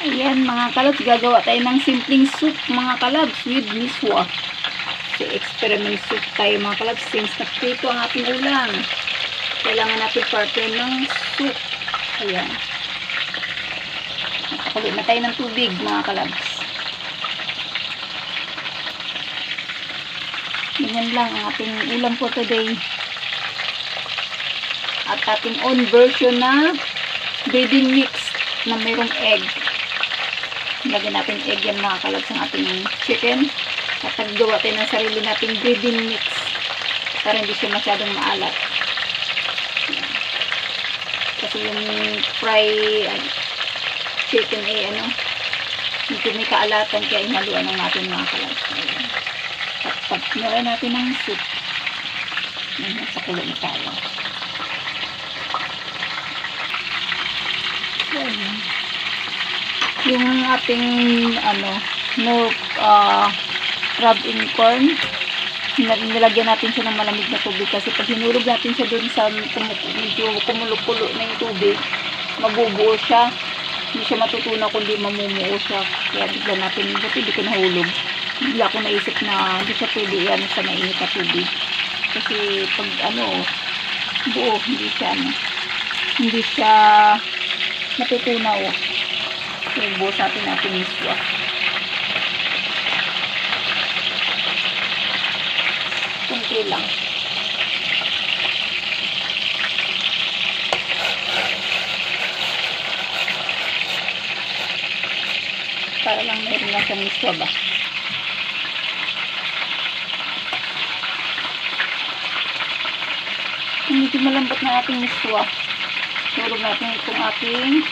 Ayan mga kalabs, gagawa tayo ng simpleng soup mga kalabs with miswa. So experiment soup tayo mga kalabs since nagprito ang ating ulam. Kailangan natin partner ng soup. Ayan. Nakakulo na tayo ng tubig mga kalabs. Ganyan lang ang ating ulam for today. At ating own version na breading mix na mayroong egg. Lagyan natin egg yan mga kalabs ng ating chicken. At naggawa tayo ng sarili nating breading mix para hindi siya masyadong maalat. Kasi yung fry chicken medyo may kaalatan kaya inaluan ng natin mga kalabs. At pagnuan natin ng soup, nasa kulo na tayo. Yung ating rub-in corn, nilagyan natin siya ng malamig na tubig kasi pag hinulog natin siya dun sa medyo kumulo-kulo na yung tubig, mabubuo siya, hindi siya matutunaw kundi mamumuo siya. Kaya bigla natin, buti hindi ko nahulog, bigla ko naisip na hindi siya pwede sa mainit na tubig kasi pag buo, hindi siya matutunaw. Yung buhos natin miswa. Kunti lang. Para lang meron lang sa miswa ba. Medyo malambot na ating miswa. Tulog natin itong ating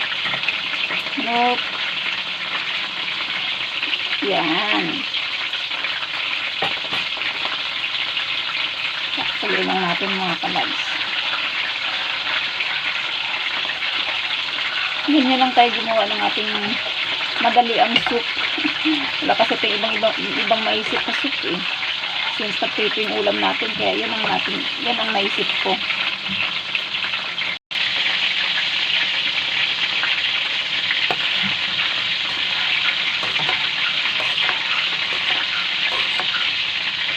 yan. Saksayin lang natin mga kalabs. Ganyan lang tayo gumawa ng ating madali ang soup. Wala kasi ito ibang maisip na soup since nagprito yung ulam natin, kaya yan ang naisip ko.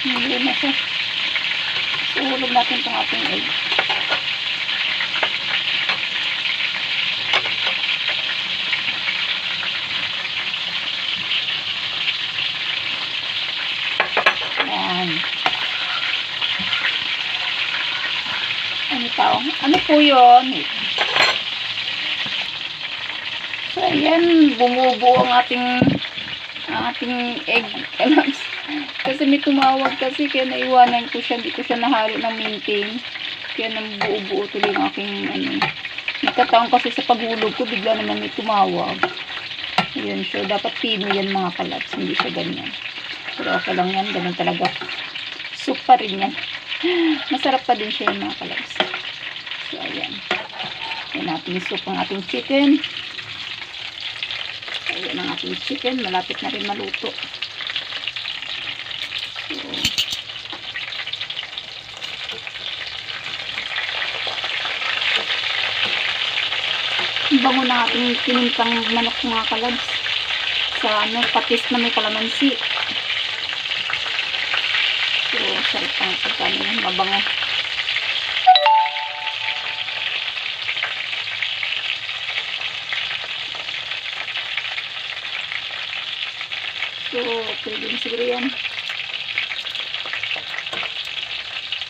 Hindi na siya. So, hulog natin itong ating egg. Ayan. Ano po yun? So, ayan. Bumubuo ang ating egg. Kasi may tumawag kasi kaya naiwanan ko siya, hindi ko siya nahalo ng maintain, kaya nang buo-buo tuloy yung aking nagkataon kasi sa paghulog ko bigla naman may tumawag. Yun, so dapat pino yan mga kalabs, hindi siya ganyan, pero okay lang yan, ganun talaga, soup pa rin yan. Masarap pa din siya mga kalabs. So ayan, yan ating soup ang ating chicken. Ayan ang ating chicken, malapit na rin maluto. Bango na ating tinintang manok mga kalabs sa patis na may kalamansi. So sarap ang pagkano yan, mabango. So pwede na siguro yan.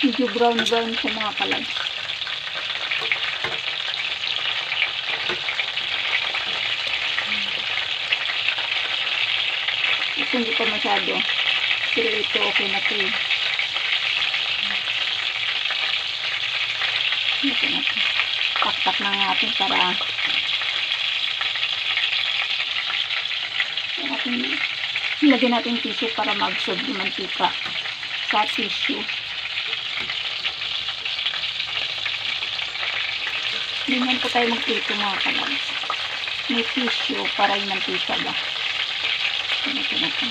Medyo brown sa mga kalabs. Ito hindi pa masyado, pero ito okay na ito. Ito na ito. Taktak na natin para lagyan natin tissue para ma-absorb yung mantika sa tissue. Ganyan po tayo magprito mga kalabs. May tissue para yung mantika ba. Ito na ito.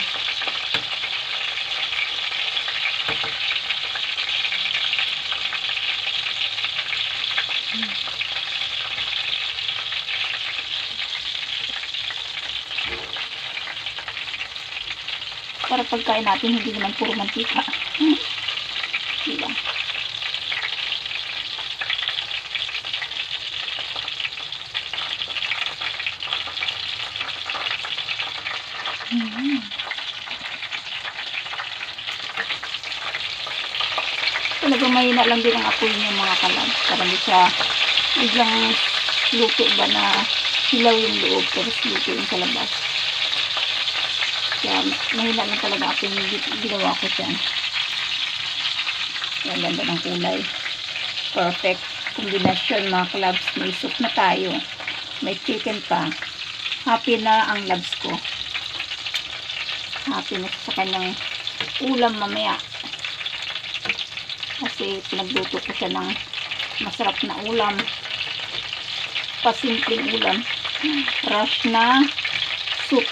Para pagkain natin, hindi naman puro mantika. Diba? Talagang mahina lang din ang apoy niya mga kalab. Para hindi siya biglang luto ba na hilaw yung loob pero luto yung sa labas. Kaya mahina lang talaga apoy yung ginawa ko siya. Yan, ganda ng kulay. Perfect combination mga kalabs. May soup na tayo. May chicken pa. Happy na ang labs ko. Happy na sa kanyang ulam mamaya. Kasi pinagluto ko siya ng masarap na ulam. Pasimpleng ulam. Rush na soup.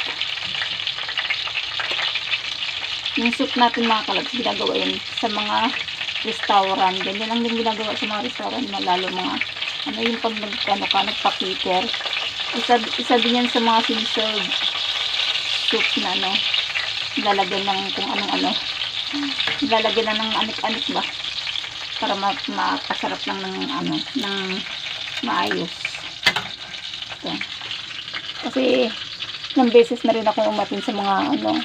Yung soup natin mga kalabs, ginagawa yun sa mga restaurant. Ganyan lang din ginagawa sa mga restaurant. Lalo mga, ano yung pag nagpa-cater. Isa din yan sa mga siniserve soup na ano, lalagyan ng kung anong lalagyan na ng anik-anik ba. Para mapasarap lang ng ano, ng maayos. Ito. Kasi ng beses na rin ako umatin sa mga ano,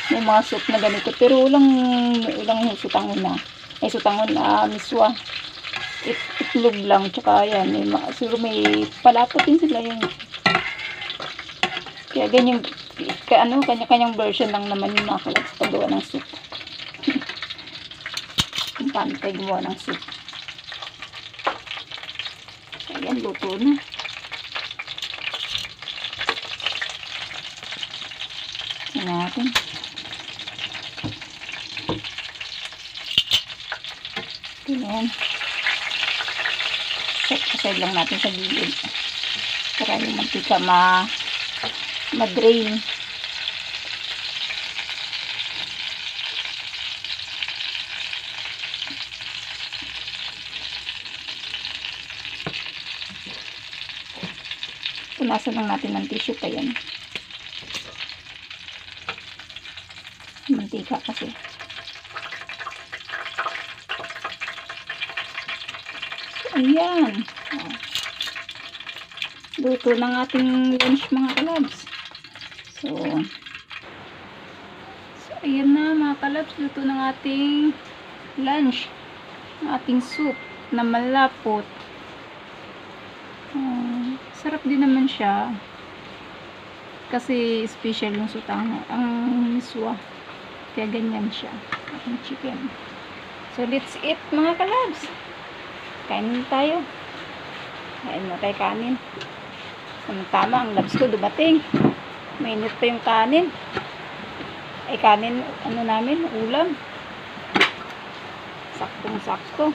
may mga soup na ganito pero ulang sutangon na. Ay sutangon miswa. Itlog lang tsaka yan, siguro may palapot din sila yun. Kaya ganyan kanya-kanyang version lang naman yung mga kalabs paggawa ng soup. Kung paano tayo gumawa ng soup. Ayan, luto na. Tingnan natin. Tingnan. Set lang natin sa gilid. Para yung mantika ma-drain. Punasan lang natin ng tissue pa yan. Mantika kasi. So, ayan. Luto ng ating lunch mga kalabs. So ayan na mga kalabs. Luto ng ating lunch. Ng ating soup na malapot. Sarap din naman siya. Kasi special yung sutang. Ang miswa. Kaya ganyan siya. Ating chicken. So let's eat mga kalabs. Kain tayo. Kain na tayo kanin. Tama, ang labs ko dumating. Mainit pa yung kanin. Ay kanin, ano namin, ulam. Saktong-sakto.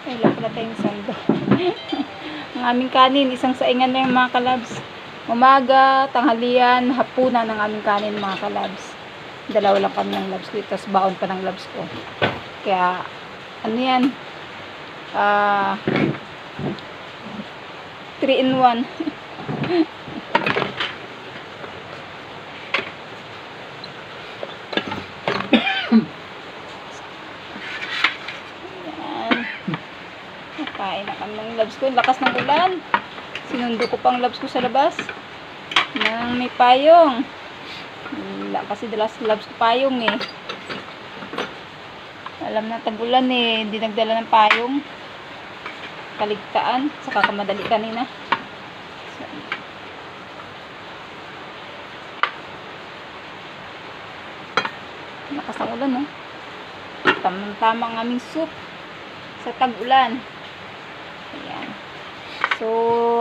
Wala pala tayong sando. Ang aming kanin, isang saingan na yung mga kalabs. Umaga, tanghalian, hapunan ng aming kanin mga kalabs. Dalawa lang kami ng labs ko. Tapos baon pa ng labs ko. Kaya, ano yan? 3-in-1. Kain na kami ng labs ko. Lakas ng ulan. Sinundo ko pang labs ko sa labas. Nang may payong. Wala kasi dalas labs ko payong eh. Alam na tag-ulan eh. Hindi nagdala ng payong. Kaligtaan. Saka kamadali kanina. So, lakas ng ulan no. Tamang-tama ang aming soup sa tag-ulan. Ayan. So,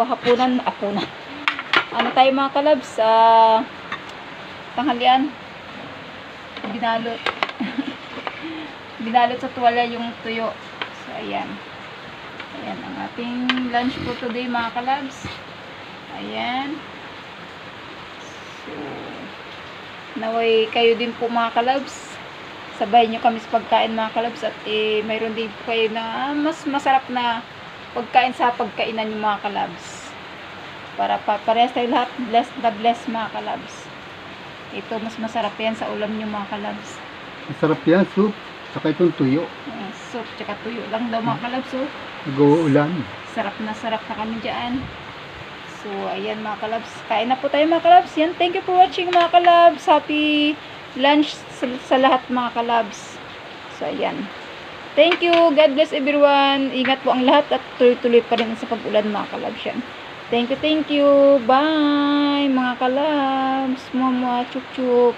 hapunan. Ano tayo mga kalabs? Tanghalian. Binalot. Binalot sa tuwalya yung tuyo. So, ayan. Ayan ang ating lunch for today mga kalabs. Ayan. So, naway kayo din po mga kalabs. Sabay nyo kami sa pagkain mga kalabs. At mayroon din po kayo na mas masarap na pagkain sa pagkainan yung mga kalabs. Para parehas tayo lahat bless mga kalabs. Ito, mas masarap yan sa ulam nyo mga kalabs. Masarap yan, soup. Saka itong tuyo. Soup, tsaka tuyo lang daw mga kalabs. So, Nag-uulan. sarap na kami dyan. So, ayan mga kalabs. Kain na po tayo mga kalabs. Yan, thank you for watching mga kalabs. Happy lunch sa lahat mga kalabs. So, ayan. Thank you. God bless everyone. Ingat po ang lahat at tuloy-tuloy pa rin sa pag-ulan mga kalabs yan. Thank you, thank you. Bye mga kalabs. Mama, chup-chup.